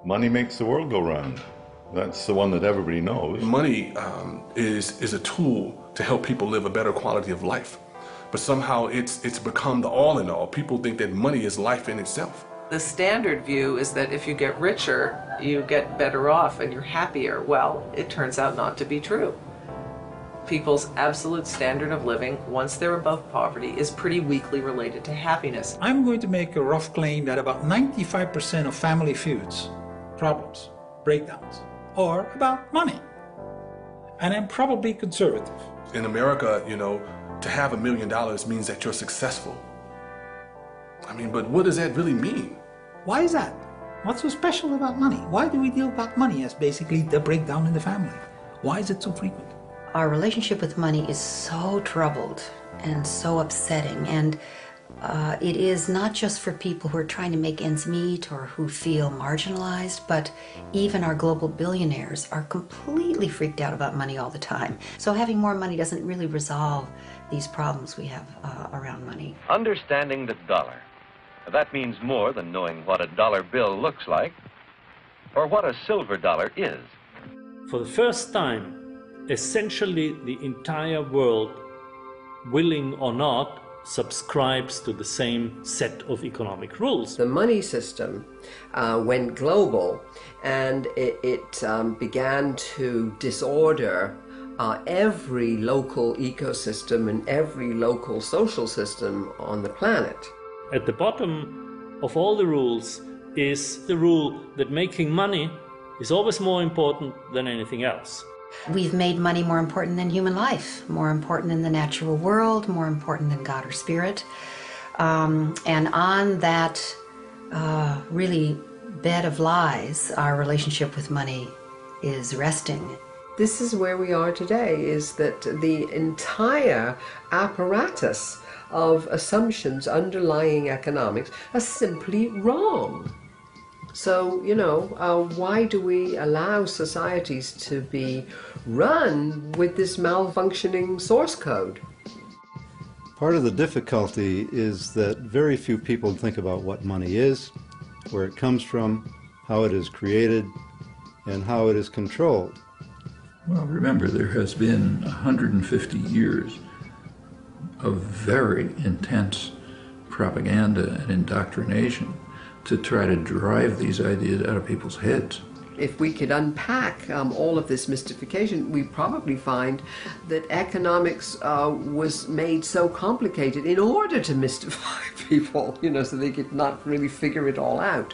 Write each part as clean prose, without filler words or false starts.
Money makes the world go round. That's the one that everybody knows. Money is a tool to help people live a better quality of life. But somehow it's become the all in all. People think that money is life in itself. The standard view is that if you get richer, you get better off and you're happier. Well, it turns out not to be true. People's absolute standard of living, once they're above poverty, is pretty weakly related to happiness. I'm going to make a rough claim that about 95% of family feuds, problems, breakdowns, are about money. And I'm probably conservative. In America, you know, to have $1 million means that you're successful. I mean, but what does that really mean? Why is that? What's so special about money? Why do we deal about money as basically the breakdown in the family? Why is it so frequent? Our relationship with money is so troubled and so upsetting, and it is not just for people who are trying to make ends meet or who feel marginalized, but even our global billionaires are completely freaked out about money all the time. So having more money doesn't really resolve these problems we have around money. Understanding the dollar. That means more than knowing what a dollar bill looks like or what a silver dollar is. For the first time, essentially the entire world, willing or not, subscribes to the same set of economic rules. The money system went global, and it began to disorder every local ecosystem and every local social system on the planet. At the bottom of all the rules is the rule that making money is always more important than anything else. We've made money more important than human life, more important than the natural world, more important than God or spirit. And on that really bed of lies, our relationship with money is resting. This is where we are today, is that the entire apparatus of assumptions underlying economics are simply wrong. So, you know, why do we allow societies to be run with this malfunctioning source code? Part of the difficulty is that very few people think about what money is, where it comes from, how it is created, and how it is controlled. Well, remember, there has been 150 years of very intense propaganda and indoctrination to try to drive these ideas out of people's heads. If we could unpack all of this mystification, we probably find that economics was made so complicated in order to mystify people, you know, so they could not really figure it all out.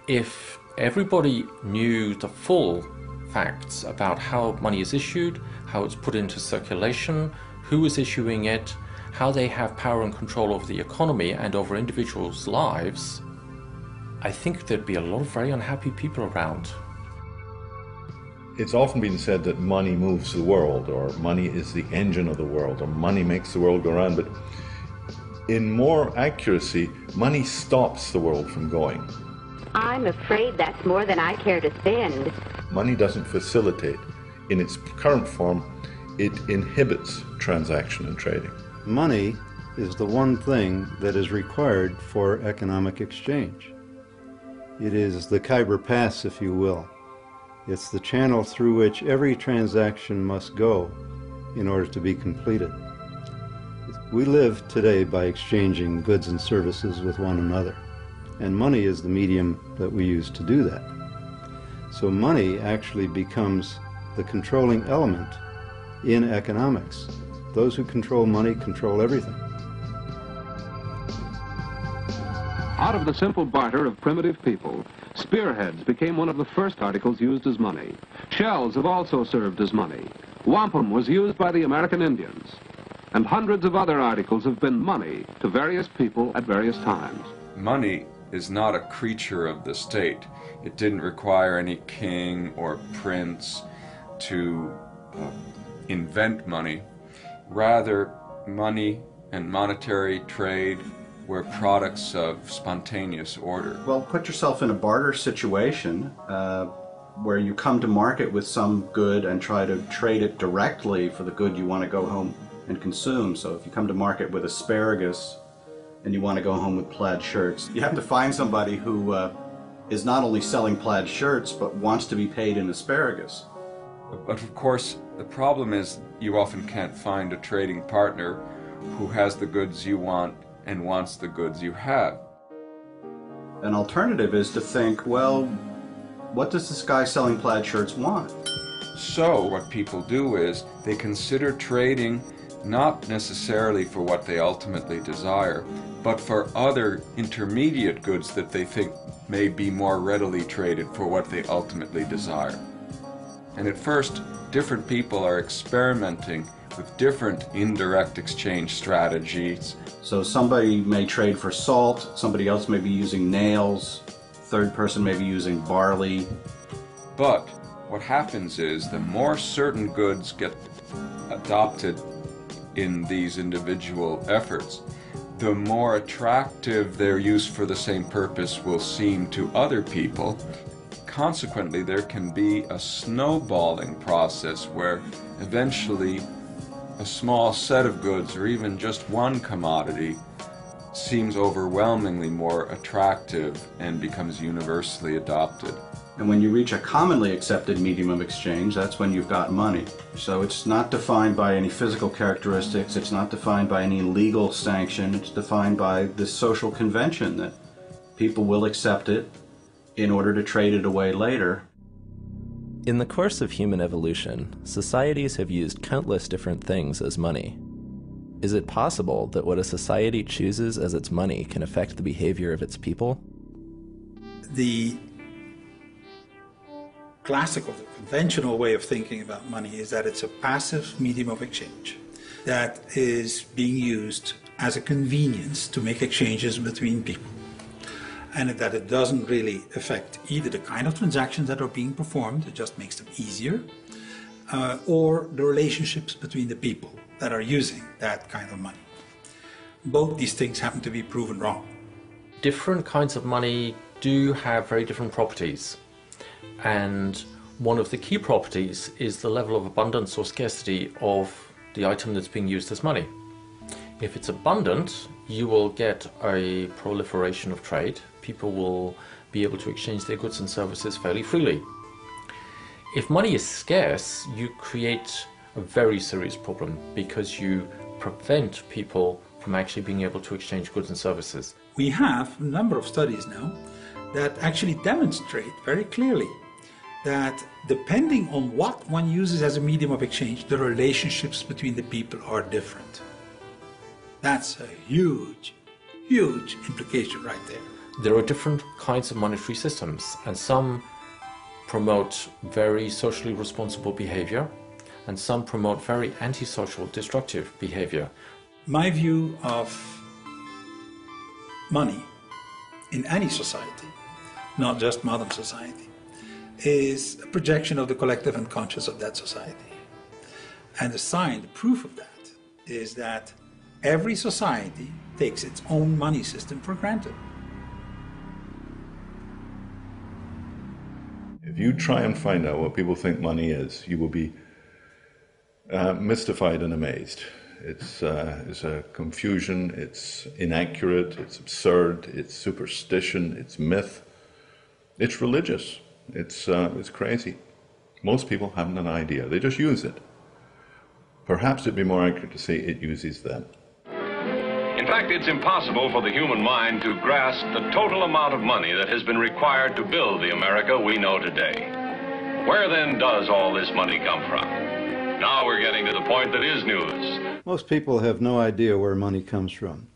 If everybody knew the full facts about how money is issued, how it's put into circulation, who is issuing it, how they have power and control over the economy and over individuals' lives, I think there'd be a lot of very unhappy people around. It's often been said that money moves the world, or money is the engine of the world, or money makes the world go round, but in more accuracy, money stops the world from going. I'm afraid that's more than I care to spend. Money doesn't facilitate. In its current form, it inhibits transaction and trading. Money is the one thing that is required for economic exchange. It is the Khyber Pass, if you will. It's the channel through which every transaction must go in order to be completed. We live today by exchanging goods and services with one another, and money is the medium that we use to do that. So money actually becomes the controlling element in economics. Those who control money control everything. Out of the simple barter of primitive people, spearheads became one of the first articles used as money. Shells have also served as money. Wampum was used by the American Indians. And hundreds of other articles have been money to various people at various times. Money is not a creature of the state. It didn't require any king or prince to invent money. Rather, money and monetary trade were products of spontaneous order. Well, put yourself in a barter situation where you come to market with some good and try to trade it directly for the good you want to go home and consume. So if you come to market with asparagus and you want to go home with plaid shirts, you have to find somebody who is not only selling plaid shirts, but wants to be paid in asparagus. But of course, the problem is you often can't find a trading partner who has the goods you want and wants the goods you have. An alternative is to think, well, what does this guy selling plaid shirts want? So what people do is they consider trading not necessarily for what they ultimately desire, but for other intermediate goods that they think may be more readily traded for what they ultimately desire. And at first, different people are experimenting with different indirect exchange strategies. So somebody may trade for salt, somebody else may be using nails, third person may be using barley. But what happens is the more certain goods get adopted in these individual efforts, the more attractive their use for the same purpose will seem to other people. Consequently, there can be a snowballing process where eventually a small set of goods, or even just one commodity, seems overwhelmingly more attractive and becomes universally adopted. And when you reach a commonly accepted medium of exchange, that's when you've got money. So it's not defined by any physical characteristics, it's not defined by any legal sanction, it's defined by this social convention that people will accept it in order to trade it away later. In the course of human evolution, societies have used countless different things as money. Is it possible that what a society chooses as its money can affect the behavior of its people? The classical, the conventional way of thinking about money is that it's a passive medium of exchange that is being used as a convenience to make exchanges between people, and that it doesn't really affect either the kind of transactions that are being performed, it just makes them easier, or the relationships between the people that are using that kind of money. Both these things happen to be proven wrong. Different kinds of money do have very different properties. And one of the key properties is the level of abundance or scarcity of the item that's being used as money. If it's abundant, you will get a proliferation of trade. People will be able to exchange their goods and services fairly freely. If money is scarce, you create a very serious problem because you prevent people from actually being able to exchange goods and services. We have a number of studies now that actually demonstrate very clearly that depending on what one uses as a medium of exchange, the relationships between the people are different. That's a huge, huge implication right there. There are different kinds of monetary systems, and some promote very socially responsible behavior, and some promote very antisocial, destructive behavior. My view of money in any society, not just modern society, is a projection of the collective unconscious of that society. And the sign, the proof of that, is that every society takes its own money system for granted. If you try and find out what people think money is, you will be mystified and amazed. It's a confusion, it's inaccurate, it's absurd, it's superstition, it's myth, it's religious, it's crazy. Most people haven't an idea, they just use it. Perhaps it'd be more accurate to say it uses them. In fact, it's impossible for the human mind to grasp the total amount of money that has been required to build the America we know today. Where then does all this money come from? Now we're getting to the point that is news. Most people have no idea where money comes from.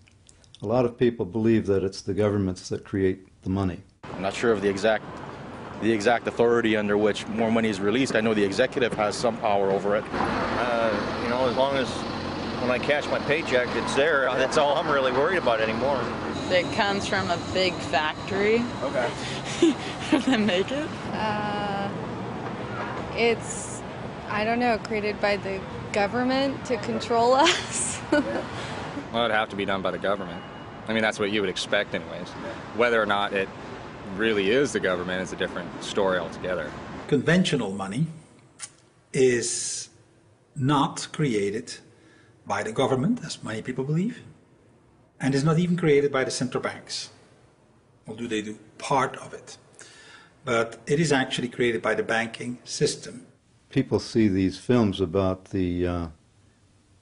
A lot of people believe that it's the governments that create the money. I'm not sure of the exact authority under which more money is released. I know the executive has some power over it. You know, as long as when I cash my paycheck, it's there. That's all I'm really worried about anymore. It comes from a big factory. Okay. They make it. It's, I don't know, created by the government to control us. Well, it'd have to be done by the government. I mean, that's what you would expect anyways. Whether or not it really is the government is a different story altogether. Conventional money is not created by the government, as many people believe, and is not even created by the central banks. Well, do they do part of it? but it is actually created by the banking system. People see these films about the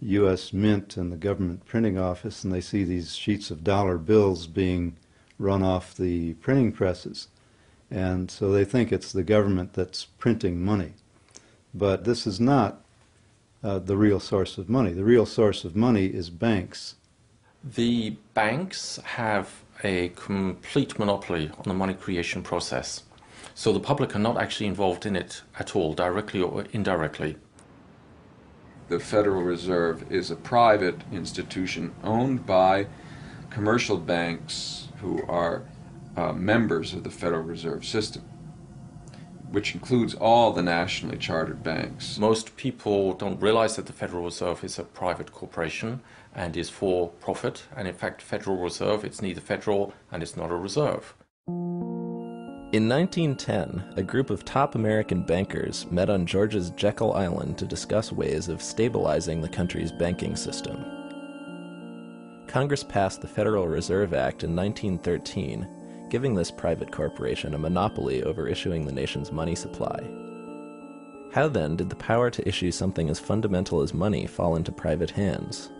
U.S. Mint and the government printing office, and they see these sheets of dollar bills being run off the printing presses. And so they think it's the government that's printing money. But this is not the real source of money. The real source of money is banks. The banks have a complete monopoly on the money creation process. So the public are not actually involved in it at all, directly or indirectly. The Federal Reserve is a private institution owned by commercial banks who are members of the Federal Reserve System, which includes all the nationally chartered banks. Most people don't realize that the Federal Reserve is a private corporation and is for profit. And in fact, Federal Reserve, it's neither federal and it's not a reserve. In 1910, a group of top American bankers met on Georgia's Jekyll Island to discuss ways of stabilizing the country's banking system. Congress passed the Federal Reserve Act in 1913, giving this private corporation a monopoly over issuing the nation's money supply. How then did the power to issue something as fundamental as money fall into private hands?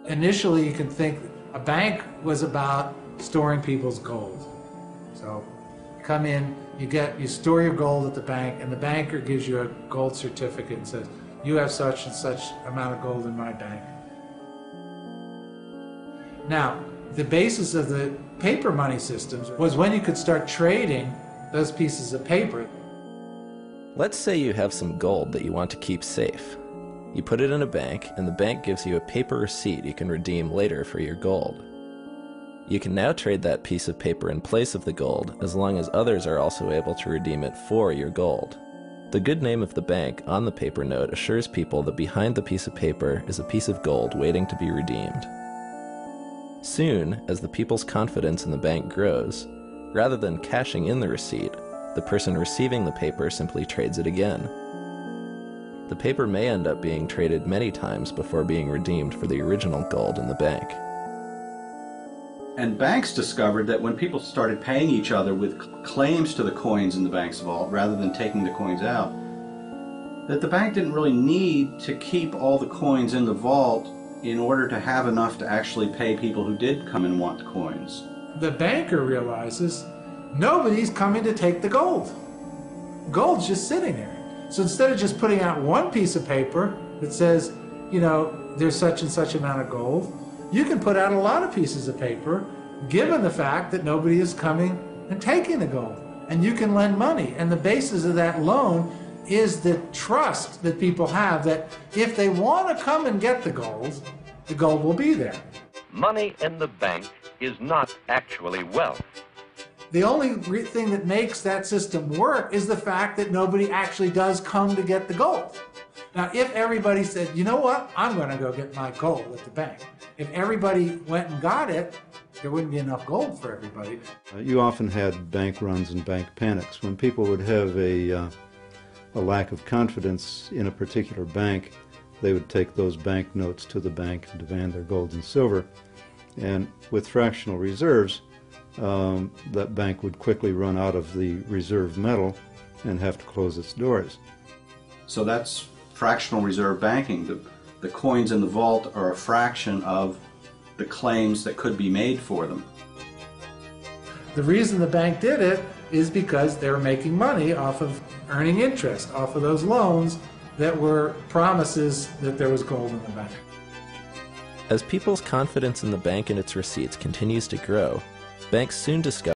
Initially, you can think a bank was about storing people's gold. So you come in, you store your gold at the bank, and the banker gives you a gold certificate and says, you have such and such amount of gold in my bank. Now, the basis of the paper money systems was when you could start trading those pieces of paper. Let's say you have some gold that you want to keep safe. You put it in a bank, and the bank gives you a paper receipt you can redeem later for your gold. You can now trade that piece of paper in place of the gold, as long as others are also able to redeem it for your gold. The good name of the bank on the paper note assures people that behind the piece of paper is a piece of gold waiting to be redeemed. Soon, as the people's confidence in the bank grows, rather than cashing in the receipt, the person receiving the paper simply trades it again. The paper may end up being traded many times before being redeemed for the original gold in the bank. And banks discovered that when people started paying each other with claims to the coins in the bank's vault rather than taking the coins out, that the bank didn't really need to keep all the coins in the vault in order to have enough to actually pay people who did come and want the coins. The banker realizes nobody's coming to take the gold. Gold's just sitting there. So instead of just putting out one piece of paper that says, you know, there's such and such amount of gold, you can put out a lot of pieces of paper given the fact that nobody is coming and taking the gold. And you can lend money. And the basis of that loan is the trust that people have that if they want to come and get the gold will be there. Money in the bank is not actually wealth. The only thing that makes that system work is the fact that nobody actually does come to get the gold. Now, if everybody said, you know what, I'm going to go get my gold at the bank. If everybody went and got it, there wouldn't be enough gold for everybody. You often had bank runs and bank panics. When people would have a lack of confidence in a particular bank, they would take those bank notes to the bank and demand their gold and silver. And with fractional reserves, that bank would quickly run out of the reserve metal and have to close its doors. So that's fractional reserve banking. The coins in the vault are a fraction of the claims that could be made for them. The reason the bank did it is because they were making money off of earning interest, off of those loans that were promises that there was gold in the bank. As people's confidence in the bank and its receipts continues to grow, banks soon discover